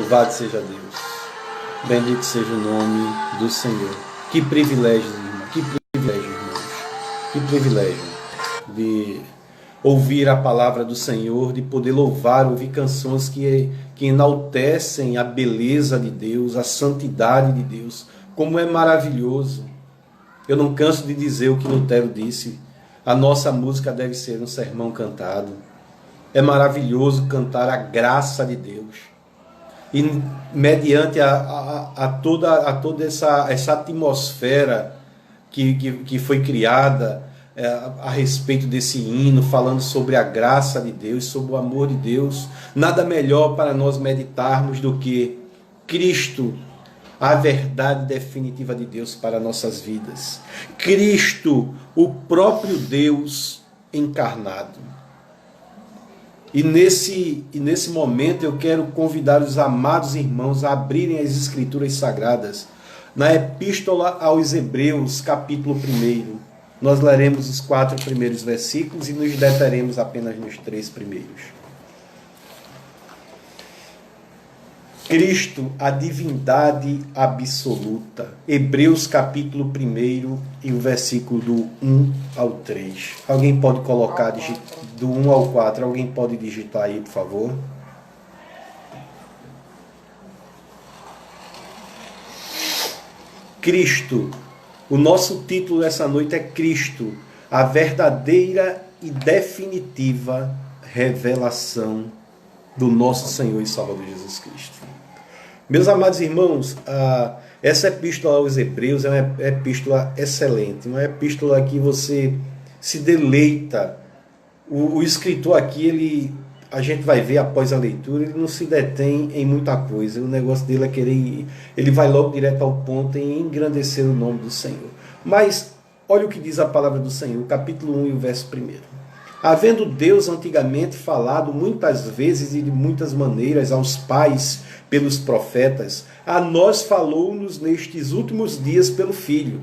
Louvado seja Deus. Bendito seja o nome do Senhor. Que privilégio, irmão. Que privilégio, irmãos. Que privilégio de ouvir a palavra do Senhor, de poder louvar, ouvir canções que enaltecem a beleza de Deus, a santidade de Deus. Como é maravilhoso. Eu não canso de dizer o que Lutero disse. A nossa música deve ser um sermão cantado. É maravilhoso cantar a graça de Deus. E mediante a toda essa atmosfera que foi criada a respeito desse hino, falando sobre a graça de Deus, sobre o amor de Deus, nada melhor para nós meditarmos do que Cristo, a verdade definitiva de Deus para nossas vidas. Cristo, o próprio Deus encarnado. E nesse momento eu quero convidar os amados irmãos a abrirem as Escrituras Sagradas na Epístola aos Hebreus, capítulo 1. Nós leremos os 4 primeiros versículos e nos deteremos apenas nos 3 primeiros. Cristo, a divindade absoluta. Hebreus capítulo 1 e o versículo do 1 ao 3. Alguém pode colocar do 1 ao 4? Alguém pode digitar aí, por favor? Cristo. O nosso título dessa noite é Cristo, a verdadeira e definitiva revelação do nosso Senhor e Salvador Jesus Cristo. Meus amados irmãos, essa epístola aos Hebreus é uma epístola excelente, uma epístola que você se deleita. O escritor aqui, a gente vai ver após a leitura, ele não se detém em muita coisa. O negócio dele é querer, ele vai logo direto ao ponto em engrandecer o nome do Senhor. Mas olha o que diz a palavra do Senhor, capítulo 1 e o verso 1. Havendo Deus antigamente falado muitas vezes e de muitas maneiras aos pais pelos profetas, a nós falou-nos nestes últimos dias pelo Filho,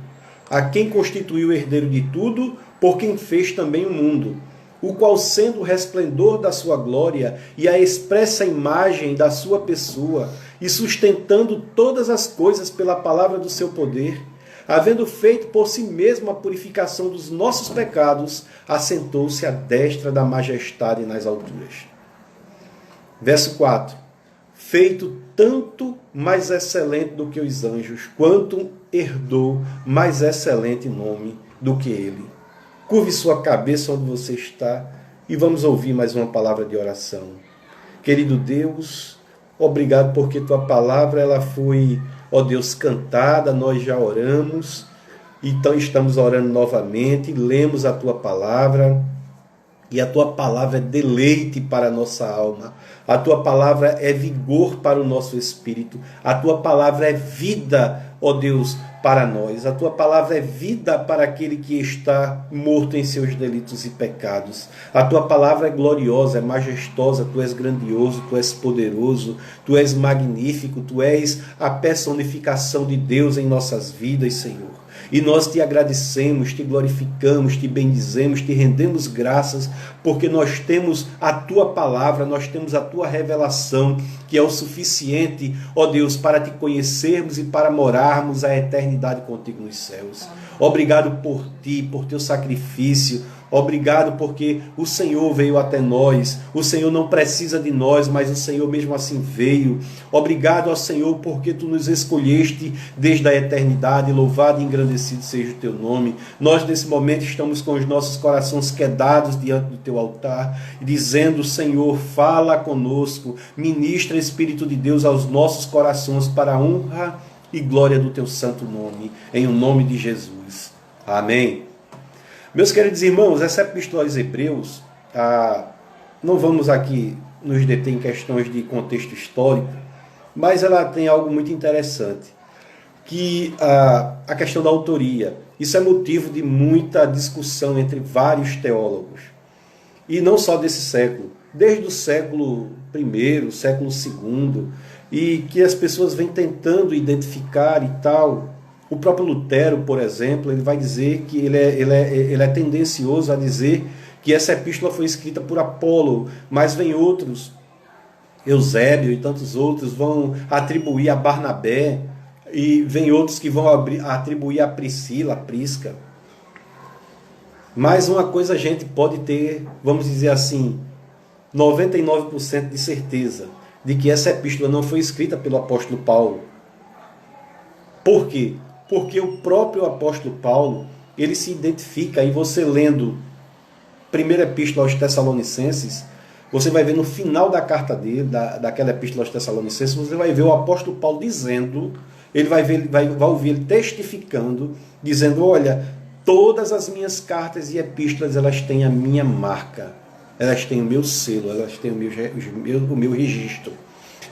a quem constituiu o herdeiro de tudo, por quem fez também o mundo, o qual, sendo o resplendor da sua glória e a expressa imagem da sua pessoa, e sustentando todas as coisas pela palavra do seu poder, havendo feito por si mesmo a purificação dos nossos pecados, assentou-se à destra da majestade nas alturas. Verso 4. Feito tanto mais excelente do que os anjos, quanto herdou mais excelente nome do que ele. Curve sua cabeça onde você está e vamos ouvir mais uma palavra de oração. Querido Deus, obrigado porque tua palavra ela foi, ó Deus, cantada, nós já oramos, então estamos orando novamente, lemos a tua palavra, e a tua palavra é deleite para a nossa alma, a tua palavra é vigor para o nosso espírito, a tua palavra é vida, ó Deus, para nós, a tua palavra é vida para aquele que está morto em seus delitos e pecados, a tua palavra é gloriosa, é majestosa, tu és grandioso, tu és poderoso, tu és magnífico, tu és a personificação de Deus em nossas vidas, Senhor. E nós te agradecemos, te glorificamos, te bendizemos, te rendemos graças, porque nós temos a tua palavra, nós temos a tua revelação, que é o suficiente, ó Deus, para te conhecermos e para morarmos a eternidade contigo nos céus. Obrigado por ti, por teu sacrifício. Obrigado porque o Senhor veio até nós. O Senhor não precisa de nós, mas o Senhor mesmo assim veio. Obrigado ao Senhor porque tu nos escolheste desde a eternidade. Louvado e engrandecido seja o teu nome. Nós nesse momento estamos com os nossos corações quedados diante do teu altar, dizendo: Senhor, fala conosco, ministra Espírito de Deus aos nossos corações para a honra e glória do teu santo nome, em o nome de Jesus. Amém. Meus queridos irmãos, essa epístola aos Hebreus, não vamos aqui nos deter em questões de contexto histórico, mas ela tem algo muito interessante, que a questão da autoria. Isso é motivo de muita discussão entre vários teólogos, e não só desse século, desde o século I, século II, e que as pessoas vêm tentando identificar e tal. O próprio Lutero, por exemplo, ele vai dizer que ele é tendencioso a dizer que essa epístola foi escrita por Apolo, mas vem outros Eusébio e tantos outros vão atribuir a Barnabé, e vem outros que vão atribuir a Priscila, a Prisca. Mas uma coisa a gente pode ter, vamos dizer assim, 99% de certeza de que essa epístola não foi escrita pelo apóstolo Paulo. Por quê? Porque o próprio apóstolo Paulo, ele se identifica, e você lendo primeira epístola aos Tessalonicenses, você vai ver no final da carta dele, daquela epístola aos Tessalonicenses, você vai ver o apóstolo Paulo dizendo, ele vai ouvir ele testificando, dizendo, olha, todas as minhas cartas e epístolas, elas têm a minha marca, elas têm o meu selo, elas têm o meu registro.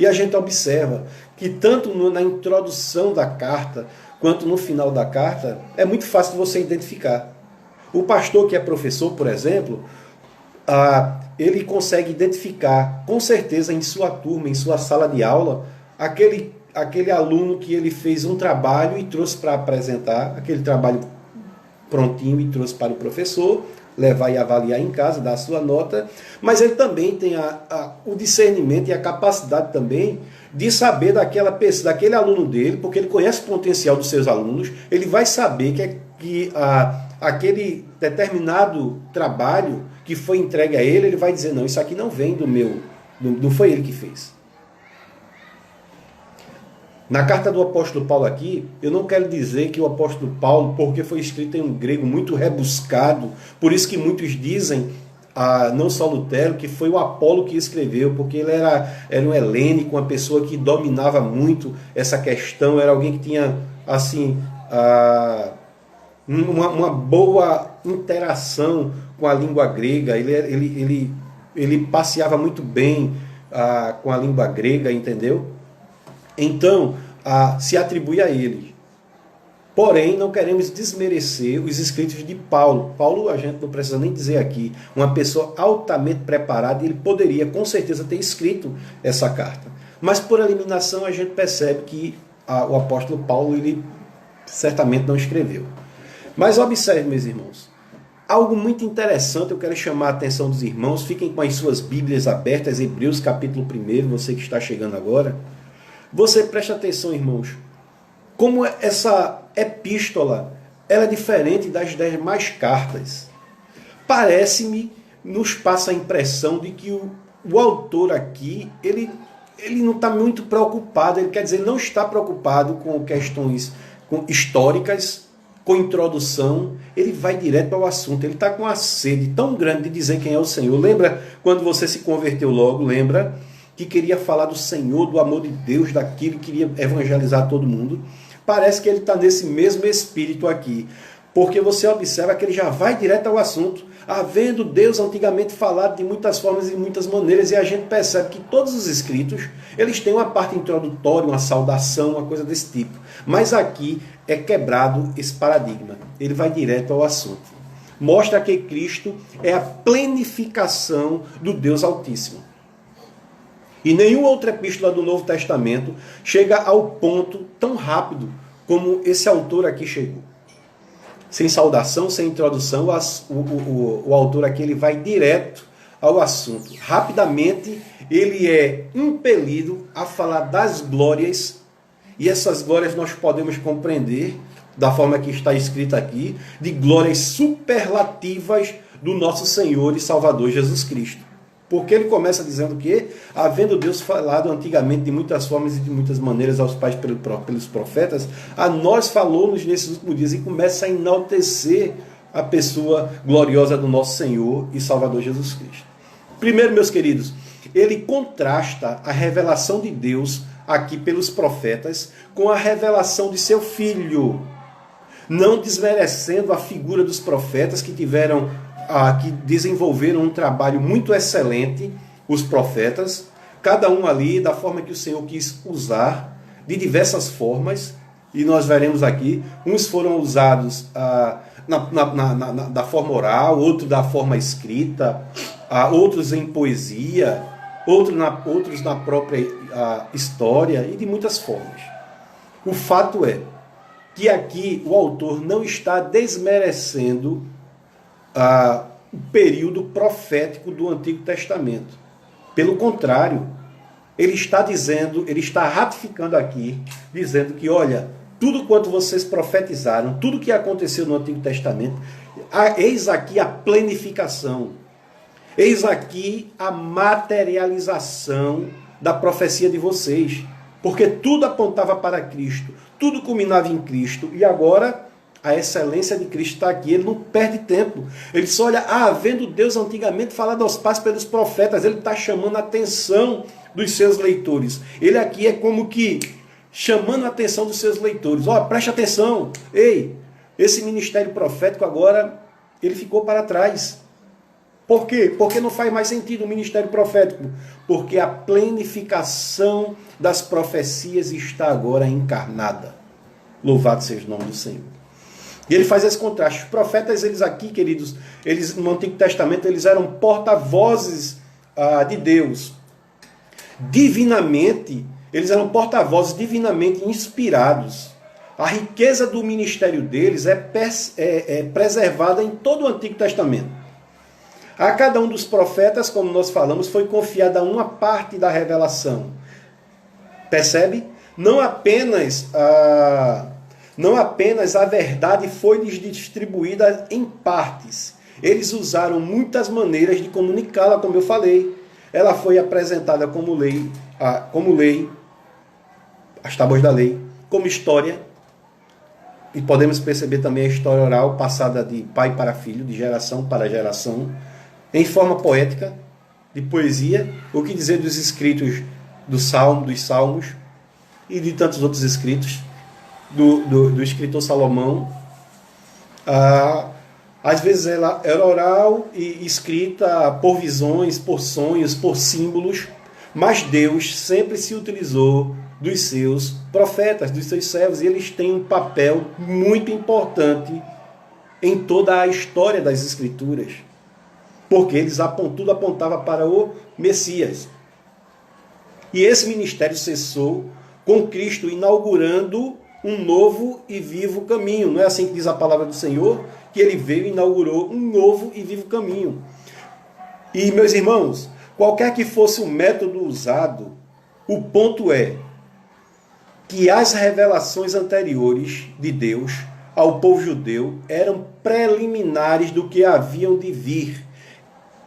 E a gente observa que tanto na introdução da carta, quanto no final da carta, é muito fácil de você identificar. O pastor que é professor, por exemplo, ele consegue identificar, com certeza, em sua turma, em sua sala de aula, aquele aluno que ele fez um trabalho e trouxe para apresentar, aquele trabalho prontinho e trouxe para o professor, levar e avaliar em casa, dar a sua nota, mas ele também tem o discernimento e a capacidade também de saber daquele aluno dele, porque ele conhece o potencial dos seus alunos, ele vai saber que aquele determinado trabalho que foi entregue a ele, ele vai dizer, não, isso aqui não vem não foi ele que fez. Na carta do apóstolo Paulo aqui, eu não quero dizer que o apóstolo Paulo, porque foi escrito em um grego muito rebuscado, por isso que muitos dizem, não só Lutero, que foi o Apolo que escreveu, porque ele era um helênico, uma pessoa que dominava muito essa questão, era alguém que tinha, assim, uma boa interação com a língua grega, ele passeava muito bem com a língua grega, entendeu? Então, se atribui a ele. Porém, não queremos desmerecer os escritos de Paulo. Paulo, a gente não precisa nem dizer aqui, uma pessoa altamente preparada, ele poderia, com certeza, ter escrito essa carta. Mas, por eliminação, a gente percebe que o apóstolo Paulo, ele certamente não escreveu. Mas observe, meus irmãos, algo muito interessante, eu quero chamar a atenção dos irmãos, fiquem com as suas Bíblias abertas, Hebreus capítulo 1, você que está chegando agora. Você presta atenção, irmãos, como essa epístola ela é diferente das demais cartas. Parece-me, nos passa a impressão de que o autor aqui, ele não está muito preocupado, ele quer dizer, não está preocupado com questões históricas, com introdução, ele vai direto ao assunto, ele está com uma sede tão grande de dizer quem é o Senhor. Lembra quando você se converteu logo, lembra? Que queria falar do Senhor, do amor de Deus, daquilo, queria evangelizar todo mundo. Parece que ele está nesse mesmo espírito aqui, porque você observa que ele já vai direto ao assunto, havendo Deus antigamente falado de muitas formas e de muitas maneiras, e a gente percebe que todos os escritos, eles têm uma parte introdutória, uma saudação, uma coisa desse tipo. Mas aqui é quebrado esse paradigma, ele vai direto ao assunto. Mostra que Cristo é a plenificação do Deus Altíssimo. E nenhuma outra epístola do Novo Testamento chega ao ponto tão rápido como esse autor aqui chegou. Sem saudação, sem introdução, o autor aqui ele vai direto ao assunto. Rapidamente, ele é impelido a falar das glórias, e essas glórias nós podemos compreender, da forma que está escrita aqui, de glórias superlativas do nosso Senhor e Salvador Jesus Cristo. Porque ele começa dizendo que, havendo Deus falado antigamente de muitas formas e de muitas maneiras aos pais pelos profetas, a nós falou-nos nesses últimos dias, e começa a enaltecer a pessoa gloriosa do nosso Senhor e Salvador Jesus Cristo. Primeiro, meus queridos, ele contrasta a revelação de Deus aqui pelos profetas com a revelação de seu Filho, não desmerecendo a figura dos profetas que desenvolveram um trabalho muito excelente, os profetas, cada um ali da forma que o Senhor quis usar, de diversas formas, e nós veremos aqui, uns foram usados da forma oral, outros da forma escrita, outros em poesia, outros na própria história, e de muitas formas. O fato é que aqui o autor não está desmerecendo o período profético do Antigo Testamento. Pelo contrário, ele está dizendo, ele está ratificando aqui, dizendo que, olha, tudo quanto vocês profetizaram, tudo que aconteceu no Antigo Testamento, eis aqui a plenificação, eis aqui a materialização da profecia de vocês, porque tudo apontava para Cristo, tudo culminava em Cristo, e agora a excelência de Cristo está aqui, ele não perde tempo. Ele só olha, vendo Deus antigamente falado aos pais pelos profetas, ele está chamando a atenção dos seus leitores. Ele aqui é como que chamando a atenção dos seus leitores. Preste atenção, ei, esse ministério profético agora, ele ficou para trás. Por quê? Porque não faz mais sentido o ministério profético. Porque a plenificação das profecias está agora encarnada. Louvado seja o nome do Senhor. E ele faz esse contraste. Os profetas, eles aqui, queridos, eles no Antigo Testamento, eles eram porta-vozes de Deus. Divinamente, eles eram porta-vozes divinamente inspirados. A riqueza do ministério deles é preservada em todo o Antigo Testamento. A cada um dos profetas, como nós falamos, foi confiada uma parte da revelação. Percebe? Não apenas a verdade foi lhes distribuída em partes. Eles usaram muitas maneiras de comunicá-la, como eu falei. Ela foi apresentada como lei, as tábuas da lei, como história. E podemos perceber também a história oral passada de pai para filho, de geração para geração, em forma poética, de poesia. O que dizer dos escritos dos Salmos e de tantos outros escritos. Do escritor Salomão, às vezes ela era oral e escrita por visões, por sonhos, por símbolos, mas Deus sempre se utilizou dos seus profetas, dos seus servos, e eles têm um papel muito importante em toda a história das Escrituras, porque tudo apontava para o Messias. E esse ministério cessou com Cristo inaugurando um novo e vivo caminho. Não é assim que diz a palavra do Senhor? Que ele veio e inaugurou um novo e vivo caminho. E, meus irmãos, qualquer que fosse o método usado, o ponto é que as revelações anteriores de Deus ao povo judeu eram preliminares do que haviam de vir.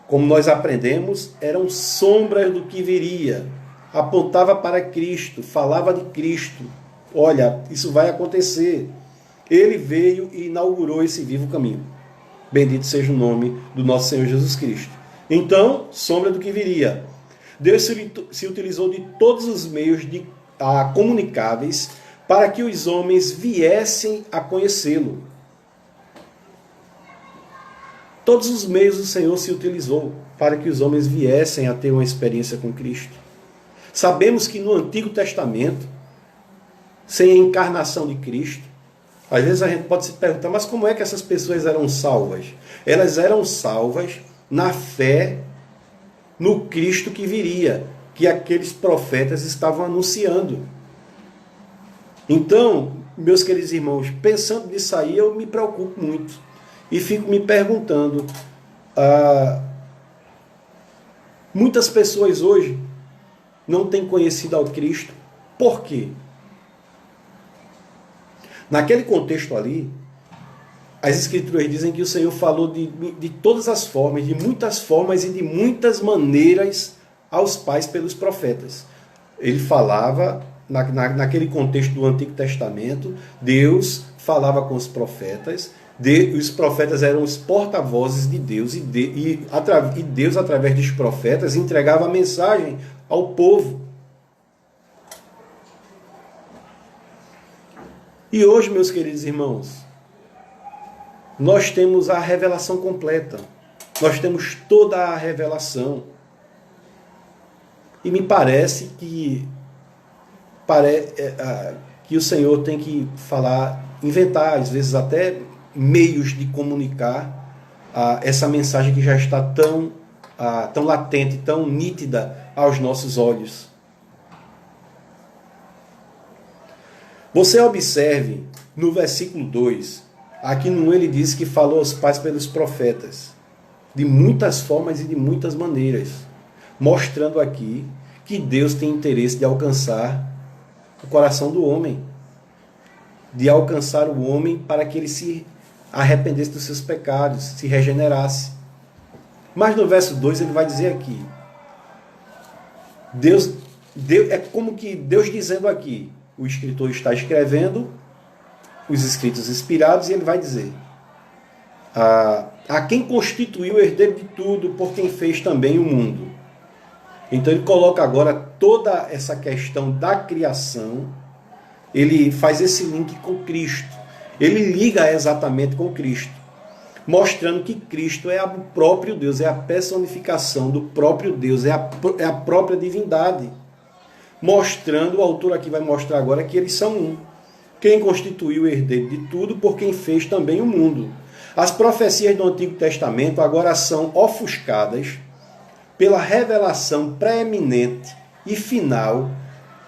Como nós aprendemos, eram sombras do que viria. Apontava para Cristo, falava de Cristo. Olha, isso vai acontecer. Ele veio e inaugurou esse vivo caminho. Bendito seja o nome do nosso Senhor Jesus Cristo. Então, sombra do que viria. Deus se utilizou de todos os meios comunicáveis para que os homens viessem a conhecê-lo. Todos os meios o Senhor se utilizou para que os homens viessem a ter uma experiência com Cristo. Sabemos que no Antigo Testamento, sem a encarnação de Cristo, às vezes a gente pode se perguntar, mas como é que essas pessoas eram salvas? Elas eram salvas na fé no Cristo que viria, que aqueles profetas estavam anunciando. Então, meus queridos irmãos, pensando nisso aí, eu me preocupo muito e fico me perguntando, muitas pessoas hoje não têm conhecido ao Cristo. Por quê? Naquele contexto ali, as Escrituras dizem que o Senhor falou de todas as formas, de muitas formas e de muitas maneiras aos pais pelos profetas. Ele falava, naquele contexto do Antigo Testamento, Deus falava com os profetas, os profetas eram os porta-vozes de Deus, e Deus, através dos profetas, entregava a mensagem ao povo. E hoje, meus queridos irmãos, nós temos a revelação completa. Nós temos toda a revelação. E me parece que o Senhor tem que inventar, às vezes até meios de comunicar essa mensagem que já está tão latente, tão nítida aos nossos olhos. Você observe no versículo 2, aqui no ele diz que falou aos pais pelos profetas, de muitas formas e de muitas maneiras, mostrando aqui que Deus tem interesse de alcançar o coração do homem, de alcançar o homem para que ele se arrependesse dos seus pecados, se regenerasse. Mas no verso 2 ele vai dizer aqui, Deus é como que Deus dizendo aqui, o escritor está escrevendo os escritos inspirados e ele vai dizer, a quem constituiu o herdeiro de tudo, por quem fez também o mundo. Então ele coloca agora toda essa questão da criação, ele faz esse link com Cristo. Ele liga exatamente com Cristo, mostrando que Cristo é o próprio Deus, é a personificação do próprio Deus, é a própria divindade. Mostrando, o autor aqui vai mostrar agora que eles são um. Quem constituiu o herdeiro de tudo, por quem fez também o mundo. As profecias do Antigo Testamento agora são ofuscadas pela revelação preeminente e final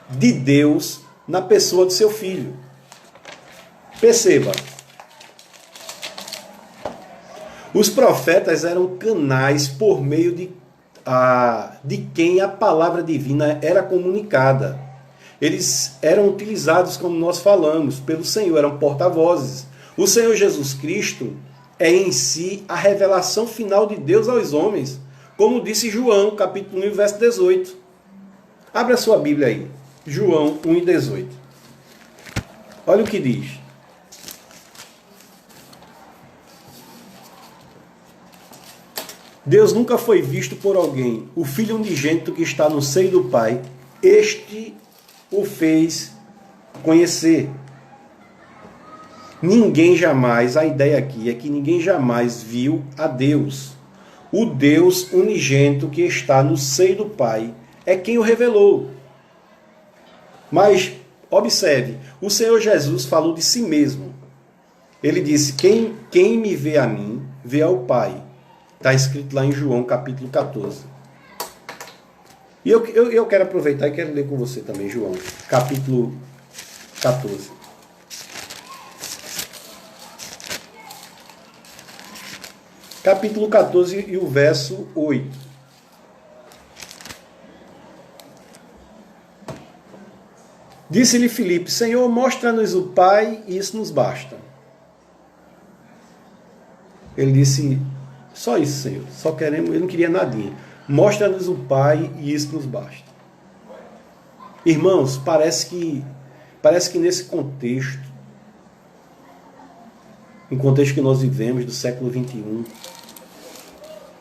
de Deus na pessoa do seu Filho. Perceba, os profetas eram canais por meio de quem a palavra divina era comunicada. Eles eram utilizados, como nós falamos, pelo Senhor, eram porta-vozes. O Senhor Jesus Cristo é em si a revelação final de Deus aos homens, como disse João, capítulo 1, verso 18. Abra a sua Bíblia aí, João 1 e 18. Olha o que diz. Deus nunca foi visto por alguém. O Filho unigênito que está no seio do Pai, este o fez conhecer. Ninguém jamais, a ideia aqui é que ninguém jamais viu a Deus. O Deus unigênito que está no seio do Pai é quem o revelou. Mas, observe, o Senhor Jesus falou de si mesmo. Ele disse, quem me vê a mim, vê ao Pai. Está escrito lá em João, capítulo 14. E eu quero aproveitar e quero ler com você também, João, capítulo 14. Capítulo 14 e o verso 8. Disse-lhe Filipe, Senhor, mostra-nos o Pai e isso nos basta. Ele disse, só isso, Senhor, só queremos, ele não queria nadinha. Mostra-nos o Pai e isso nos basta. Irmãos, parece que nesse contexto, em contexto que nós vivemos do século XXI,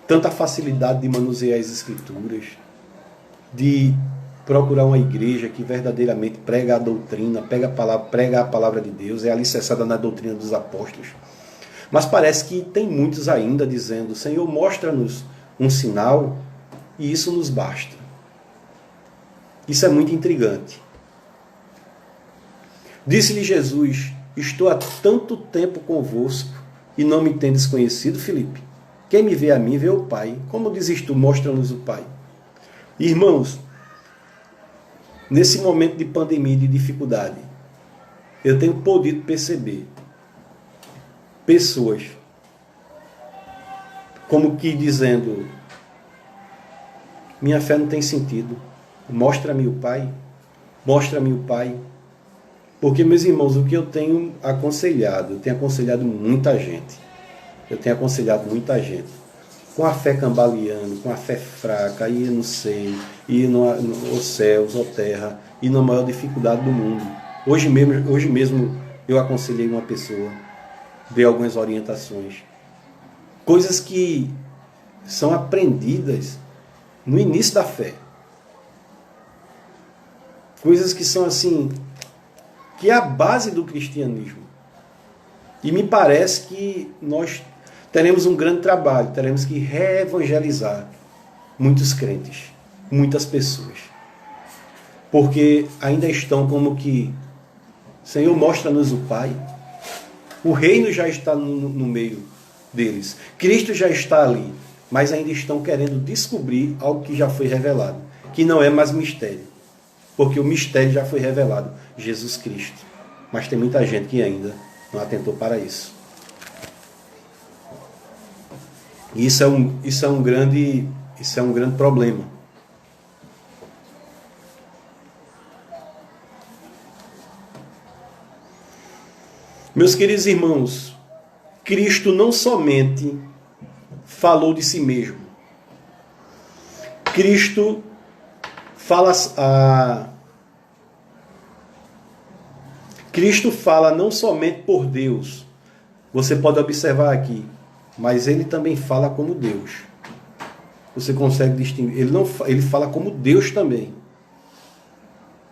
tanta facilidade de manusear as Escrituras, de procurar uma igreja que verdadeiramente prega a doutrina, prega a palavra de Deus, é alicerçada na doutrina dos apóstolos. Mas parece que tem muitos ainda dizendo, Senhor, mostra-nos um sinal e isso nos basta. Isso é muito intrigante. Disse-lhe Jesus, estou há tanto tempo convosco e não me tendes conhecido, Filipe? Quem me vê a mim, vê o Pai. Como dizes tu, mostra-nos o Pai. Irmãos, nesse momento de pandemia e de dificuldade, eu tenho podido perceber pessoas como que dizendo, minha fé não tem sentido, mostra-me o Pai, mostra-me o Pai. Porque, meus irmãos, o que eu tenho aconselhado muita gente, com a fé cambaleando, com a fé fraca, e não sei, e nos céus, ou terra, e na maior dificuldade do mundo. Hoje mesmo eu aconselhei uma pessoa, dei algumas orientações, coisas que são aprendidas no início da fé, coisas que são assim, que é a base do cristianismo. E me parece que nós teremos um grande trabalho, teremos que reevangelizar muitos crentes, muitas pessoas. Porque ainda estão como que, Senhor, mostra-nos o Pai. O reino já está no meio deles. Cristo já está ali, mas ainda estão querendo descobrir algo que já foi revelado, que não é mais mistério. Porque o mistério já foi revelado, Jesus Cristo. Mas tem muita gente que ainda não atentou para isso. E isso é um grande problema. Meus queridos irmãos, Cristo não somente falou de si mesmo. Cristo fala não somente por Deus. Você pode observar aqui, mas ele também fala como Deus. Você consegue distinguir? Ele fala como Deus também.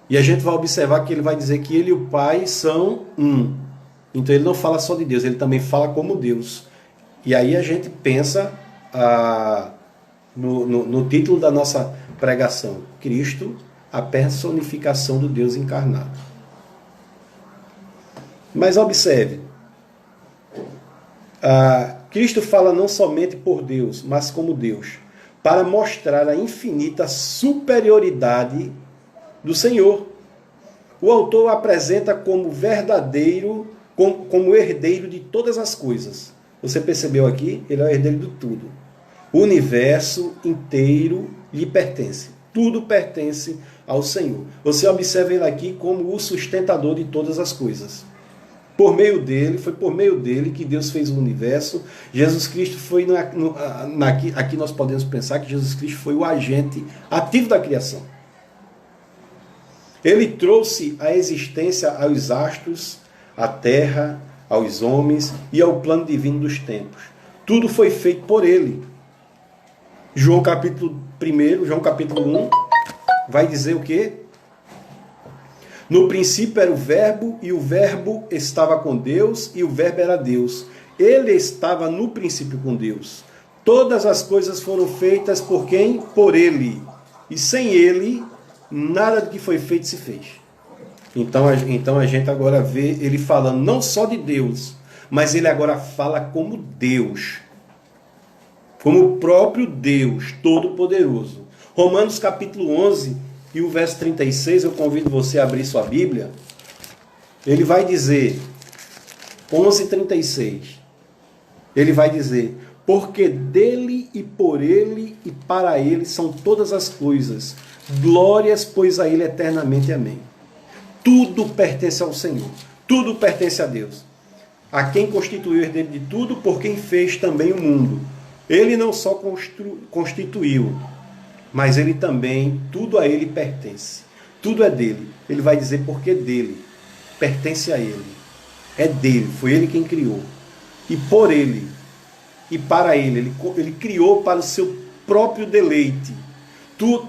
E a gente vai observar que ele vai dizer que ele e o Pai são um. Então ele não fala só de Deus, ele também fala como Deus. E aí a gente pensa no título da nossa pregação: Cristo, a personificação do Deus encarnado. Mas observe, Cristo fala não somente por Deus, mas como Deus, para mostrar a infinita superioridade do Senhor. O autor o apresenta como verdadeiro, como herdeiro de todas as coisas. Você percebeu aqui? Ele é o herdeiro de tudo. O universo inteiro lhe pertence. Tudo pertence ao Senhor. Você observa ele aqui como o sustentador de todas as coisas. Foi por meio dele que Deus fez o universo. Jesus Cristo foi, aqui nós podemos pensar que Jesus Cristo foi o agente ativo da criação. Ele trouxe a existência aos astros, à terra, aos homens e ao plano divino dos tempos. Tudo foi feito por ele. João capítulo 1 vai dizer o quê? No princípio era o Verbo, e o Verbo estava com Deus, e o Verbo era Deus. Ele estava no princípio com Deus. Todas as coisas foram feitas por quem? Por ele. E sem ele, nada do que foi feito se fez. Então a gente agora vê ele falando não só de Deus, mas ele agora fala como Deus. Como o próprio Deus Todo-Poderoso. Romanos capítulo 11 e o verso 36, eu convido você a abrir sua Bíblia. Ele vai dizer, 11:36, ele vai dizer: porque dele e por ele e para ele são todas as coisas. Glórias, pois, a ele eternamente. Amém. Tudo pertence ao Senhor. Tudo pertence a Deus. A quem constituiu o herdeiro de tudo, por quem fez também o mundo. Ele não só constituiu, mas ele também, tudo a ele pertence. Tudo é dele. Ele vai dizer porque dele. Pertence a ele. É dele. Foi ele quem criou. E por ele. E para ele. Ele criou para o seu próprio deleite.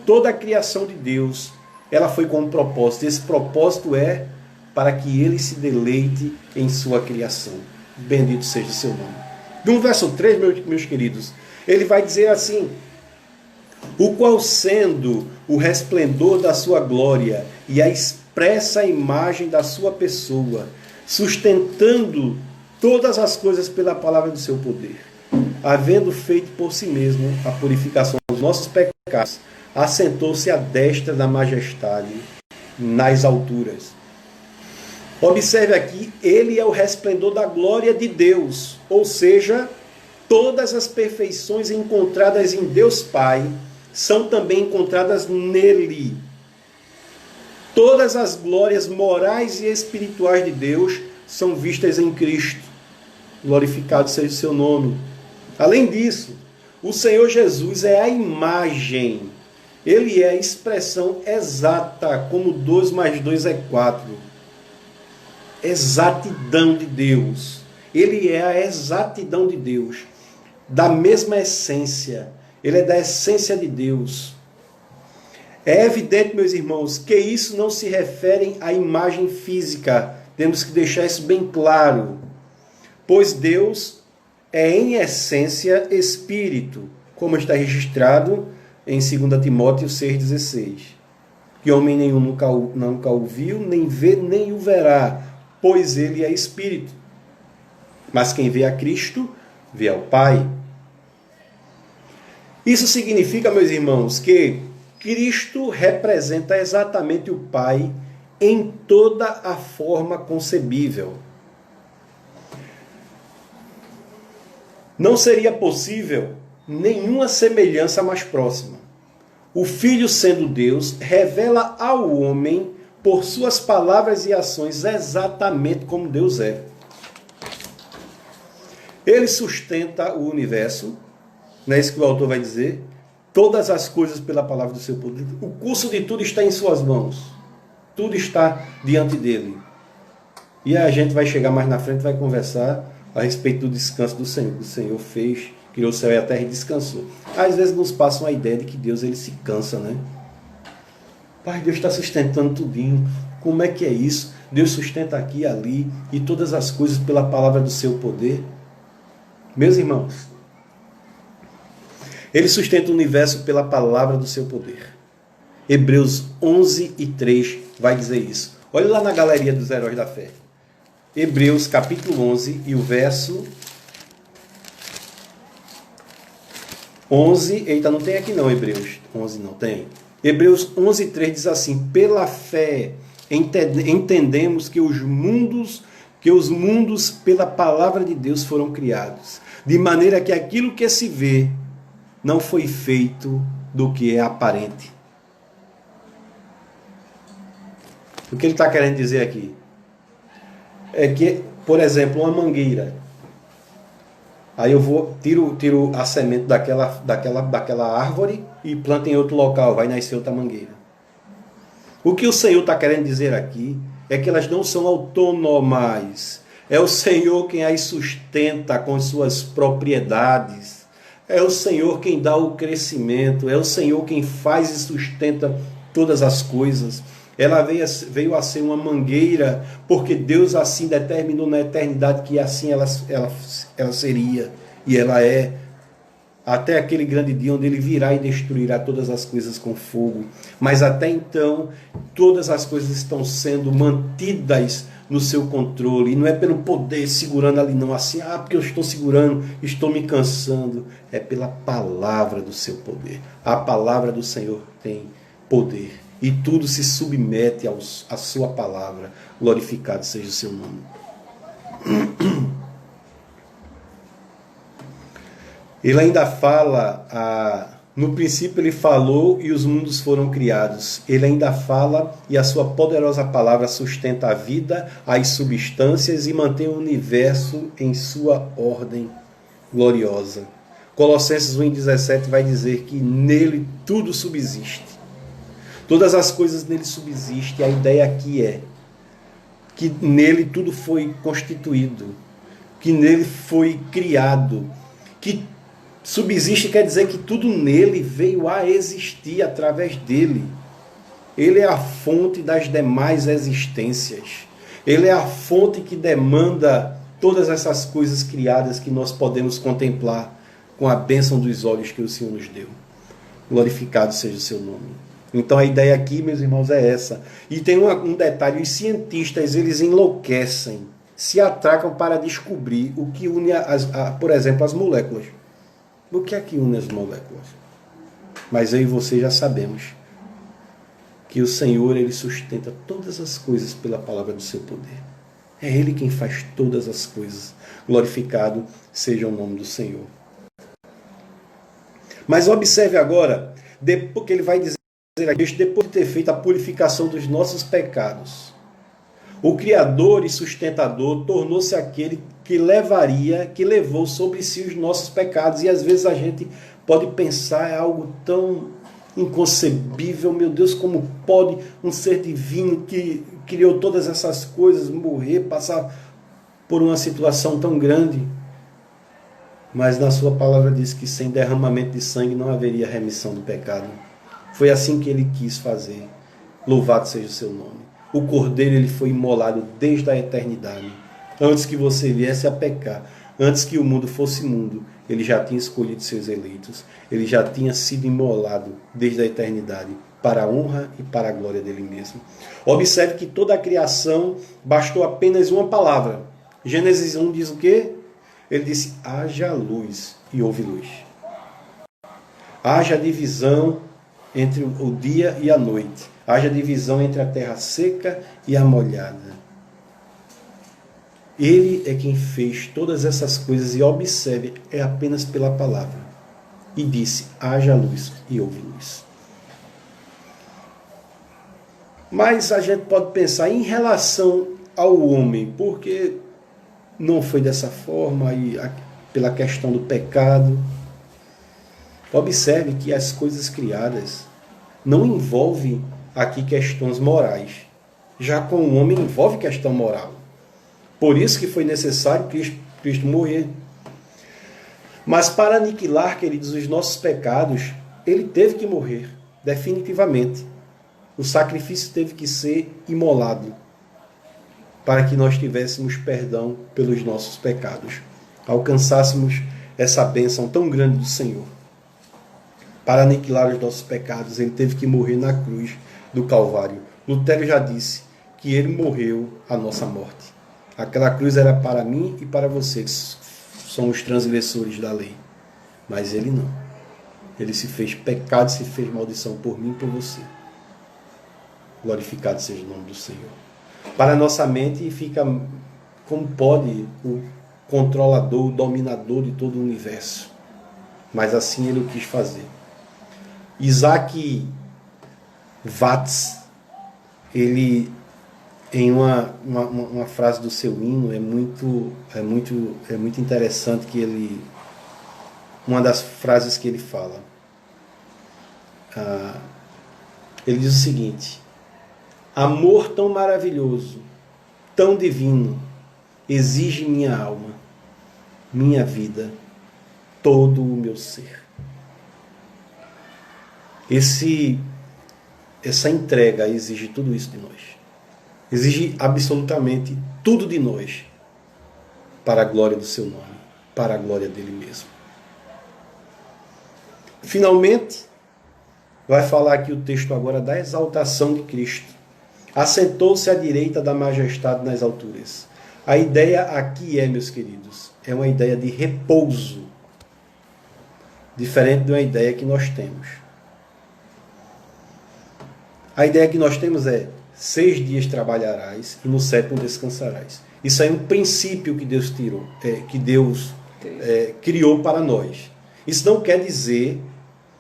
Toda a criação de Deus, ela foi com um propósito. Esse propósito é para que ele se deleite em sua criação. Bendito seja o seu nome. No verso 3, meus queridos, ele vai dizer assim: o qual sendo o resplendor da sua glória e a expressa imagem da sua pessoa, sustentando todas as coisas pela palavra do seu poder, havendo feito por si mesmo a purificação dos nossos pecados, assentou-se à destra da majestade nas alturas. Observe aqui, ele é o resplendor da glória de Deus, ou seja, todas as perfeições encontradas em Deus Pai são também encontradas nele. Todas as glórias morais e espirituais de Deus são vistas em Cristo. Glorificado seja o seu nome. Além disso, o Senhor Jesus é a imagem. Ele é a expressão exata, como 2 mais 2 é 4. Exatidão de Deus. Ele é a exatidão de Deus. Da mesma essência. Ele é da essência de Deus. É evidente, meus irmãos, que isso não se refere à imagem física. Temos que deixar isso bem claro. Pois Deus é, em essência, Espírito, como está registrado em 2 Timóteo 6,16. Que homem nenhum nunca o viu, nem vê, nem o verá, pois ele é Espírito. Mas quem vê a Cristo, vê ao Pai. Isso significa, meus irmãos, que Cristo representa exatamente o Pai em toda a forma concebível. Não seria possível nenhuma semelhança mais próxima. O Filho, sendo Deus, revela ao homem, por suas palavras e ações, exatamente como Deus é. Ele sustenta o universo, não é isso que o autor vai dizer? Todas as coisas pela palavra do seu poder. O curso de tudo está em suas mãos. Tudo está diante dele. E a gente vai chegar mais na frente e vai conversar a respeito do descanso do Senhor. O Senhor fez, criou o céu e a terra e descansou. Às vezes nos passa uma ideia de que Deus ele se cansa, né? Pai, Deus está sustentando tudinho. Como é que é isso? Deus sustenta aqui e ali e todas as coisas pela palavra do seu poder. Meus irmãos, ele sustenta o universo pela palavra do seu poder. Hebreus 11:3 vai dizer isso. Olha lá na galeria dos heróis da fé. Hebreus capítulo 11 e o verso 11. Eita, não tem aqui não Hebreus 11, não tem. Hebreus 11:3 diz assim: pela fé entendemos que os mundos pela palavra de Deus foram criados, de maneira que aquilo que se vê não foi feito do que é aparente. O que ele está querendo dizer aqui? É que, por exemplo, uma mangueira. Aí eu tiro a semente daquela árvore e planto em outro local, vai nascer outra mangueira. O que o Senhor está querendo dizer aqui é que elas não são autônomas. É o Senhor quem as sustenta com suas propriedades. É o Senhor quem dá o crescimento. É o Senhor quem faz e sustenta todas as coisas. Ela veio a ser uma mangueira porque Deus assim determinou na eternidade que assim ela seria. E ela é. Até aquele grande dia onde ele virá e destruirá todas as coisas com fogo. Mas até então, todas as coisas estão sendo mantidas no seu controle. E não é pelo poder segurando ali não, assim, porque eu estou segurando, estou me cansando. É pela palavra do seu poder. A palavra do Senhor tem poder. E tudo se submete à sua palavra. Glorificado seja o seu nome. Ele ainda fala, no princípio ele falou e os mundos foram criados. Ele ainda fala e a sua poderosa palavra sustenta a vida, as substâncias e mantém o universo em sua ordem gloriosa. Colossenses 1:17 vai dizer que nele tudo subsiste. Todas as coisas nele subsistem. A ideia aqui é que nele tudo foi constituído, que nele foi criado, que subsiste quer dizer que tudo nele veio a existir através dele. Ele é a fonte das demais existências. Ele é a fonte que demanda todas essas coisas criadas que nós podemos contemplar com a bênção dos olhos que o Senhor nos deu. Glorificado seja o seu nome. Então a ideia aqui, meus irmãos, é essa. E tem um detalhe, os cientistas, eles enlouquecem, se atracam para descobrir o que une, por exemplo, as moléculas. O que é que une as moléculas? Mas eu e você já sabemos que o Senhor, ele sustenta todas as coisas pela palavra do seu poder. É Ele quem faz todas as coisas. Glorificado seja o nome do Senhor. Mas observe agora, depois que ele vai dizer, depois de ter feito a purificação dos nossos pecados, o Criador e sustentador tornou-se aquele que levou sobre si os nossos pecados. E às vezes a gente pode pensar, é algo tão inconcebível, meu Deus, como pode um ser divino que criou todas essas coisas morrer, passar por uma situação tão grande? Mas na sua palavra diz que sem derramamento de sangue não haveria remissão do pecado. Foi assim que ele quis fazer. Louvado seja o seu nome. O Cordeiro, ele foi imolado desde a eternidade. Antes que você viesse a pecar, antes que o mundo fosse mundo, ele já tinha escolhido seus eleitos. Ele já tinha sido imolado desde a eternidade, para a honra e para a glória dele mesmo. Observe que toda a criação bastou apenas uma palavra. Gênesis 1 diz o quê? Ele disse, haja luz, e houve luz. Haja divisão entre o dia e a noite. Haja divisão entre a terra seca e a molhada. Ele é quem fez todas essas coisas, e observe, é apenas pela palavra. E disse, haja luz, e houve luz. Mas a gente pode pensar em relação ao homem, porque não foi dessa forma, e pela questão do pecado. Observe que as coisas criadas não envolvem aqui questões morais. Já com o homem envolve questão moral. Por isso que foi necessário Cristo morrer. Mas para aniquilar, queridos, os nossos pecados, ele teve que morrer, definitivamente. O sacrifício teve que ser imolado, para que nós tivéssemos perdão pelos nossos pecados, alcançássemos essa bênção tão grande do Senhor. Para aniquilar os nossos pecados, ele teve que morrer na cruz do Calvário. Lutero já disse que ele morreu a nossa morte. Aquela cruz era para mim e para vocês, somos transgressores da lei. Mas ele não. Ele se fez pecado, se fez maldição por mim e por você. Glorificado seja o nome do Senhor. Para a nossa mente fica como pode o controlador, o dominador de todo o universo. Mas assim ele o quis fazer. Isaac Watts, ele, em uma frase do seu hino, é muito interessante que ele, uma das frases que ele fala, ele diz o seguinte: amor tão maravilhoso, tão divino, exige minha alma, minha vida, todo o meu ser. Essa entrega exige tudo isso de nós. Exige absolutamente tudo de nós para a glória do seu nome, para a glória dele mesmo. Finalmente, vai falar aqui o texto agora da exaltação de Cristo. Assentou-se à direita da majestade nas alturas. A ideia aqui meus queridos, é uma ideia de repouso, diferente de uma ideia que nós temos. A ideia que nós temos é: 6 dias trabalharás e no 7º descansarás. Isso é um princípio que Deus criou para nós. Isso não quer dizer,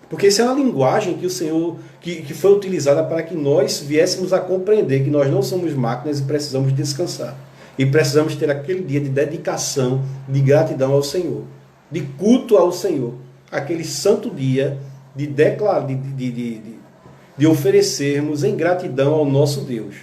porque isso é uma linguagem que o Senhor que foi utilizada para que nós viéssemos a compreender que nós não somos máquinas e precisamos descansar. E precisamos ter aquele dia de dedicação, de gratidão ao Senhor, de culto ao Senhor. Aquele santo dia de declarar, de oferecermos em gratidão ao nosso Deus.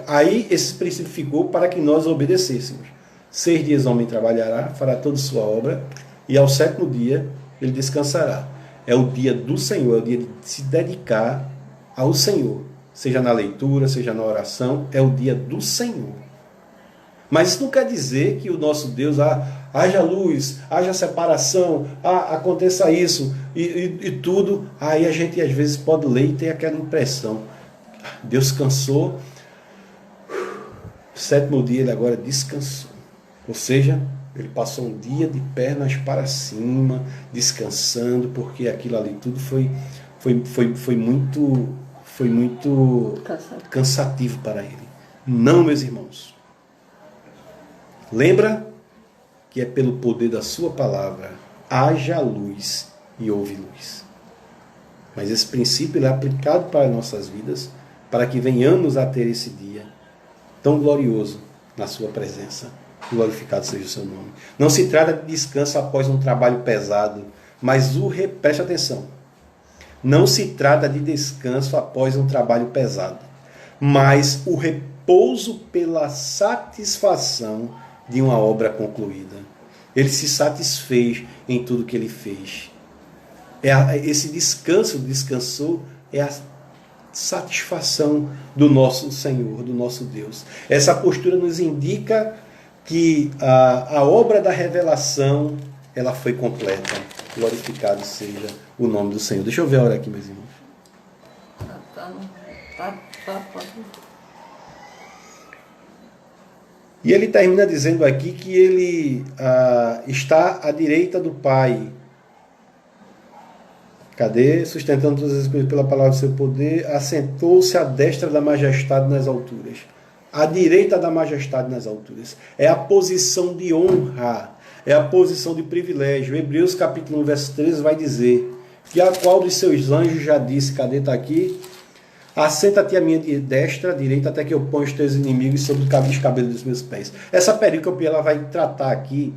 Aí esse princípio ficou para que nós obedecêssemos. 6 dias o homem trabalhará, fará toda sua obra, e ao 7º dia ele descansará. É o dia do Senhor, é o dia de se dedicar ao Senhor. Seja na leitura, seja na oração, é o dia do Senhor. Mas isso não quer dizer que o nosso Deus, haja luz, haja separação, aconteça isso e tudo. Aí a gente às vezes pode ler e ter aquela impressão: Deus cansou, 7º dia ele agora descansou. Ou seja, ele passou um dia de pernas para cima, descansando, porque aquilo ali tudo foi muito cansativo para ele. Não, meus irmãos. Lembra que é pelo poder da sua palavra: haja luz e houve luz. Mas esse princípio ele é aplicado para as nossas vidas, para que venhamos a ter esse dia tão glorioso na sua presença. Glorificado seja o seu nome. Não se trata de descanso após um trabalho pesado, mas preste atenção, não se trata de descanso após um trabalho pesado, mas o repouso pela satisfação de uma obra concluída. Ele se satisfez em tudo que ele fez. Esse descanso, descansou, é a satisfação do nosso Senhor, do nosso Deus. Essa postura nos indica que a obra da revelação, ela foi completa. Glorificado seja o nome do Senhor. Deixa eu ver a hora aqui, meus irmãos. E ele termina dizendo aqui que ele está à direita do Pai. Cadê? Sustentando todas as coisas pela palavra do seu poder, assentou-se à destra da majestade nas alturas. À direita da majestade nas alturas. É a posição de honra, é a posição de privilégio. Hebreus capítulo 1, verso 13 vai dizer que a qual dos seus anjos já disse, cadê? Está aqui: assenta-te à minha destra, à direita, até que eu ponha os teus inimigos sobre os cabelos dos meus pés. Essa perícope ela vai tratar aqui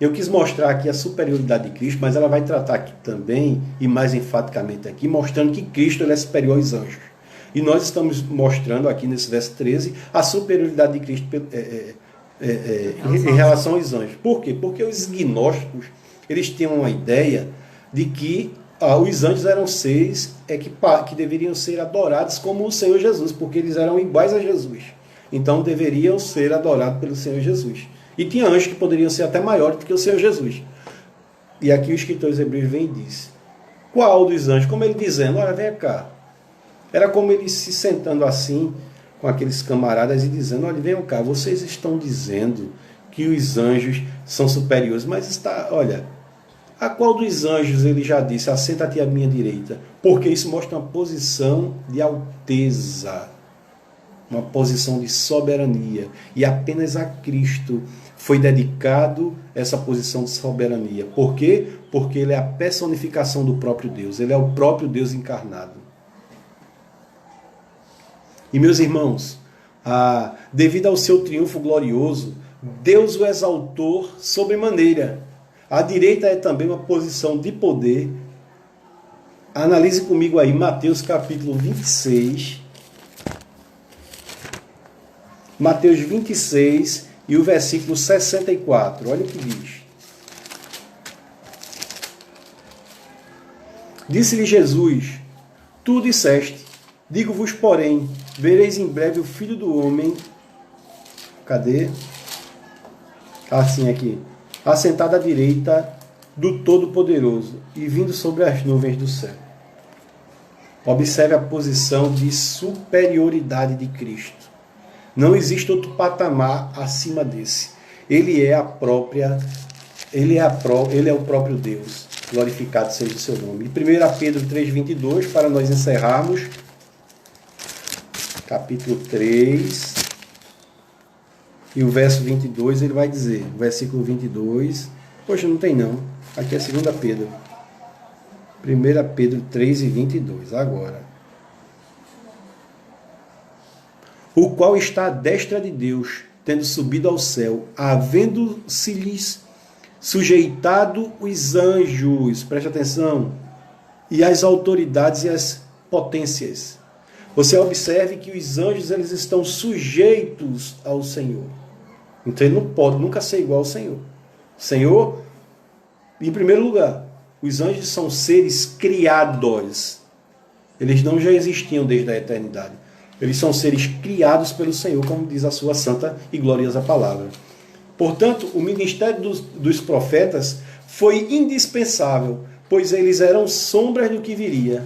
Eu quis mostrar aqui a superioridade de Cristo, mas ela vai tratar aqui também, e mais enfaticamente aqui, mostrando que Cristo ele é superior aos anjos. E nós estamos mostrando aqui nesse verso 13 a superioridade de Cristo em relação aos anjos. Por quê? Porque os gnósticos eles tinham uma ideia de que os anjos eram seres que deveriam ser adorados como o Senhor Jesus, porque eles eram iguais a Jesus. Então deveriam ser adorados pelo Senhor Jesus. E tinha anjos que poderiam ser até maiores do que o Senhor Jesus. E aqui o escritor dos Hebreus vem e diz: qual dos anjos? Como ele dizendo, olha, vem cá. Era como ele se sentando assim com aqueles camaradas e dizendo, olha, venham cá, vocês estão dizendo que os anjos são superiores, mas está, olha, a qual dos anjos ele já disse, assenta-te à minha direita? Porque isso mostra uma posição de alteza, uma posição de soberania. E apenas a Cristo foi dedicado essa posição de soberania. Por quê? Porque ele é a personificação do próprio Deus. Ele é o próprio Deus encarnado. E meus irmãos, devido ao seu triunfo glorioso, Deus o exaltou sobremaneira. A direita é também uma posição de poder. Analise comigo aí Mateus capítulo 26. Mateus 26 e o versículo 64. Olha o que diz. Disse-lhe Jesus, tu disseste, digo-vos, porém, vereis em breve o Filho do Homem. Cadê? Assim aqui. Assentado à direita do Todo-Poderoso e vindo sobre as nuvens do céu. Observe a posição de superioridade de Cristo. Não existe outro patamar acima desse. Ele é o próprio Deus. Glorificado seja o seu nome. E 1 Pedro 3,22, para nós encerrarmos. Capítulo 3. E o verso 22, ele vai dizer, o versículo 22. Poxa, não tem não. Aqui é 2 Pedro. 1 Pedro 3 e 22, agora. O qual está à destra de Deus, tendo subido ao céu, havendo-se-lhes sujeitado os anjos, preste atenção, e as autoridades e as potências. Você observe que os anjos eles estão sujeitos ao Senhor. Então ele não pode nunca ser igual ao Senhor. Senhor, em primeiro lugar, os anjos são seres criados. Eles não já existiam desde a eternidade. Eles são seres criados pelo Senhor, como diz a sua santa e gloriosa palavra. Portanto, o ministério dos profetas foi indispensável, pois eles eram sombras do que viria.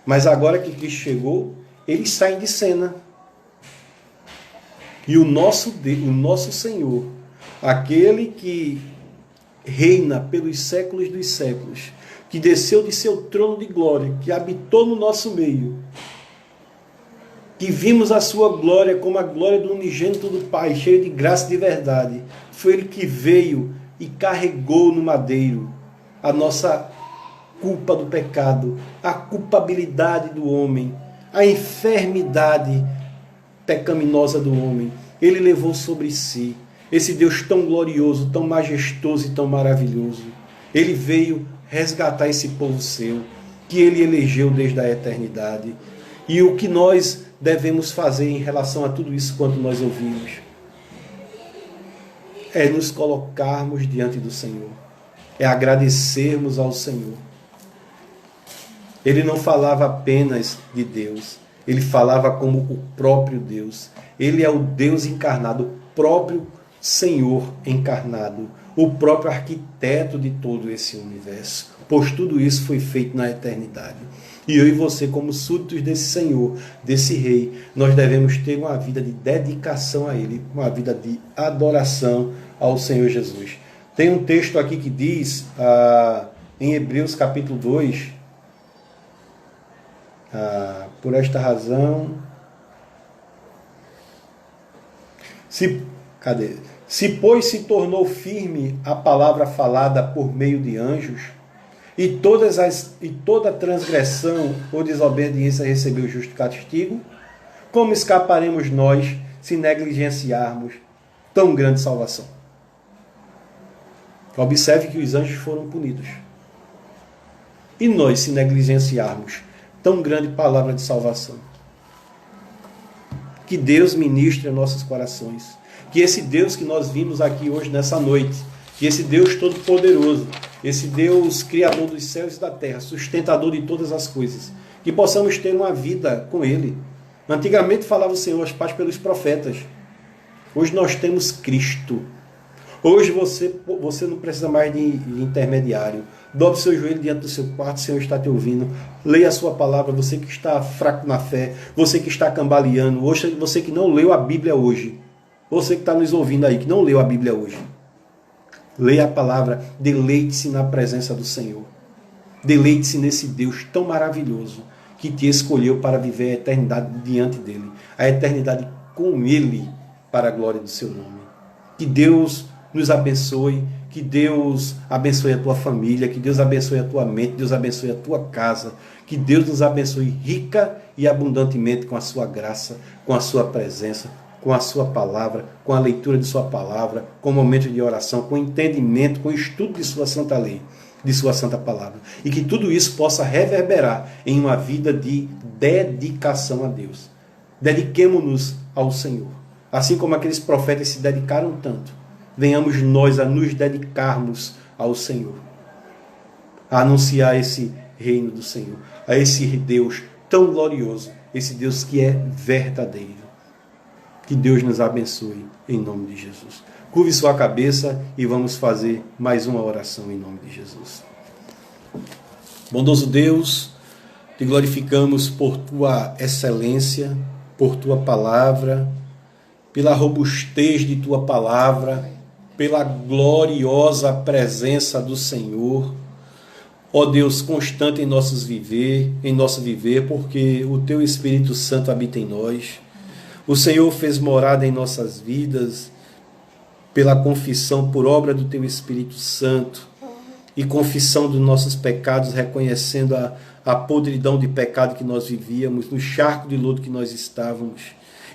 Mas agora que Cristo chegou, eles saem de cena. E o nosso Senhor, aquele que reina pelos séculos dos séculos, que desceu de seu trono de glória, que habitou no nosso meio, que vimos a sua glória como a glória do unigênito do Pai, cheio de graça e de verdade. Foi Ele que veio e carregou no madeiro a nossa culpa do pecado, a culpabilidade do homem, a enfermidade pecaminosa do homem. Ele levou sobre si. Esse Deus tão glorioso, tão majestoso e tão maravilhoso. Ele veio resgatar esse povo seu, que Ele elegeu desde a eternidade. E o que nós devemos fazer em relação a tudo isso quanto nós ouvimos é nos colocarmos diante do Senhor, é agradecermos ao Senhor. Ele não falava apenas de Deus, ele falava como o próprio Deus. Ele é o Deus encarnado, o próprio Senhor encarnado, o próprio arquiteto de todo esse universo, pois tudo isso foi feito na eternidade. E eu e você, como súditos desse Senhor, desse Rei, nós devemos ter uma vida de dedicação a Ele, uma vida de adoração ao Senhor Jesus. Tem um texto aqui que diz, em Hebreus capítulo 2, por esta razão, se pois se tornou firme a palavra falada por meio de anjos, e toda transgressão ou desobediência recebeu justo castigo, como escaparemos nós se negligenciarmos tão grande salvação? Observe que os anjos foram punidos. E nós, se negligenciarmos tão grande palavra de salvação? Que Deus ministre em nossos corações. Que esse Deus que nós vimos aqui hoje, nessa noite, que esse Deus todo-poderoso, esse Deus criador dos céus e da terra, sustentador de todas as coisas, que possamos ter uma vida com Ele. Antigamente falava o Senhor aos pais pelos profetas. Hoje nós temos Cristo. Hoje você não precisa mais de intermediário. Dobre seu joelho diante do seu quarto, o Senhor está te ouvindo. Leia a sua palavra, você que está fraco na fé, você que está cambaleando, hoje, você que não leu a Bíblia hoje, você que está nos ouvindo aí, que não leu a Bíblia hoje. Leia a palavra, deleite-se na presença do Senhor. Deleite-se nesse Deus tão maravilhoso que te escolheu para viver a eternidade diante dele. A eternidade com ele, para a glória do seu nome. Que Deus nos abençoe, que Deus abençoe a tua família, que Deus abençoe a tua mente, Deus abençoe a tua casa, que Deus nos abençoe rica e abundantemente com a sua graça, com a sua presença, com a sua palavra, com a leitura de sua palavra, com o momento de oração, com o entendimento, com o estudo de sua santa lei, de sua santa palavra. E que tudo isso possa reverberar em uma vida de dedicação a Deus. Dediquemo-nos ao Senhor. Assim como aqueles profetas se dedicaram tanto, venhamos nós a nos dedicarmos ao Senhor, a anunciar esse reino do Senhor, a esse Deus tão glorioso, esse Deus que é verdadeiro. Que Deus nos abençoe em nome de Jesus. Curve sua cabeça e vamos fazer mais uma oração em nome de Jesus. Bondoso Deus, te glorificamos por tua excelência, por tua palavra, pela robustez de tua palavra, pela gloriosa presença do Senhor. Ó Deus, constante em nosso viver, porque o teu Espírito Santo habita em nós. O Senhor fez morada em nossas vidas pela confissão por obra do teu Espírito Santo e confissão dos nossos pecados, reconhecendo a podridão de pecado que nós vivíamos, no charco de lodo que nós estávamos.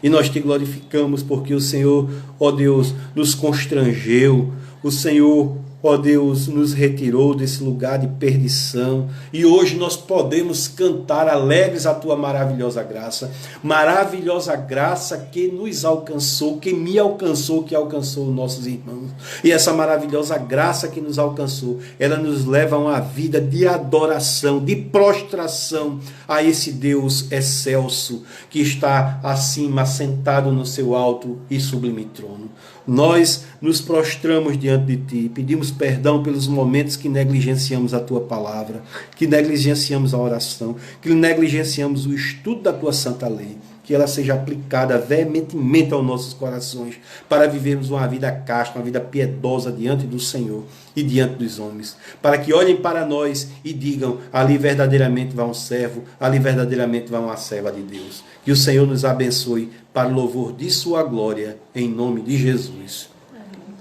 E nós te glorificamos porque o Senhor, ó Deus, nos constrangeu. O Senhor, ó Deus, nos retirou desse lugar de perdição. E hoje nós podemos cantar alegres a tua maravilhosa graça. Maravilhosa graça que nos alcançou, que me alcançou, que alcançou nossos irmãos. E essa maravilhosa graça que nos alcançou, ela nos leva a uma vida de adoração, de prostração a esse Deus excelso que está acima, sentado no seu alto e sublime trono. Nós nos prostramos diante de ti, pedimos perdão pelos momentos que negligenciamos a tua palavra, que negligenciamos a oração, que negligenciamos o estudo da tua santa lei, que ela seja aplicada veementemente aos nossos corações, para vivermos uma vida casta, uma vida piedosa diante do Senhor e diante dos homens, para que olhem para nós e digam, ali verdadeiramente vai um servo, ali verdadeiramente vai uma serva de Deus. Que o Senhor nos abençoe para o louvor de sua glória, em nome de Jesus.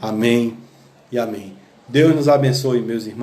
Amém e amém. Deus nos abençoe, meus irmãos.